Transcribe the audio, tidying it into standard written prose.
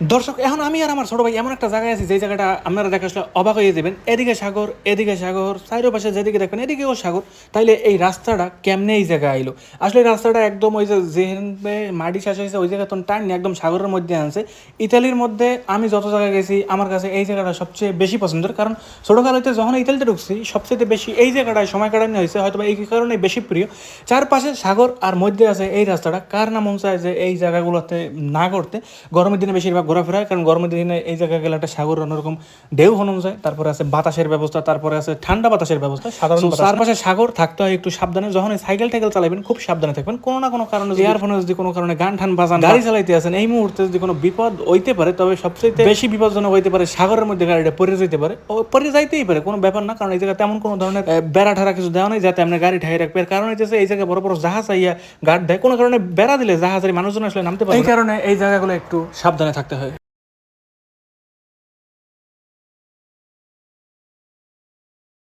দর্শক, এখন আমি আর আমার ছোট ভাই এমন একটা জায়গায় আছি, যে জায়গাটা আপনারা দেখে আসলে অবাক হয়ে যাবেন। এদিকে সাগর, এদিকে সাগর, চারপাশে যেদিকে দেখবেন এদিকেও সাগর। তাইলে এই রাস্তাটা কেমনে এই জায়গায় আইলো? আসলে এই রাস্তাটা একদম ওই যে যেখানে মাটি শেষ হয়েছে ওই জায়গা তো টাইম নিয়ে একদম সাগরের মধ্যে আনছে। ইতালির মধ্যে আমি যত জায়গায় গেছি, আমার কাছে এই জায়গাটা সবচেয়ে বেশি পছন্দের। কারণ ছোটোকালেতে যখন ইতালিতে ঢুকছি, সবচেয়ে বেশি এই জায়গাটায় সময় কাটানো হয়েছে, হয়তো এই কারণে বেশি প্রিয়। চারপাশে সাগর আর মধ্যে আছে এই রাস্তাটা। কার না মন চায় যে এই জায়গাগুলোতে না করতে? গরমের দিনে বেশিরভাগ ঘোরাফেরা হয়, কারণ গরমের দিনে এই জায়গায় গেলে একটা সাগর অন্যরকম ঢেউ হনন যায়। তারপরে আছে বাতাসের ব্যবস্থা, তারপরে আছে ঠান্ডা বাতাসের ব্যবস্থা। সাধারণ চারপাশে সাগর থাকতে হয় একটু সাবধানে। যখন সাইকেল টাইকেল চালাবেন খুব সাবধানে থাকবেন। কোনো না কোনো কারণে ইয়ারফোনে যদি কোনো কারণে গান ঠান বাজান, গাড়ি চালাইতে আছেন, এই মুহূর্তে যদি কোনো বিপদ হইতে পারে, তবে সবচেয়ে বেশি বিপজ্জনক হইতে পারে সাগরের মধ্যে গাড়িটা পড়ে যেতে পারে। ও পড়ে যাইতেই পারে, কোনো ব্যাপার না, কারণ এই জায়গায় তেমন কোনো ধরনের বেড়া ঠাড়া কিছু দেওয়া নেই যাতে আপনার গাড়ি ঠাই রাখবে। এর কারণ হচ্ছে এই জায়গায় বড় বড় জাহাজ আইয়া গার্ড দেয়, কোনো কারণে বেড়া দিলে জাহাজের মানুষজন আসলে নামতে পারে। এই কারণে এই জায়গাগুলো একটু সাবধানে থাকতে হয়।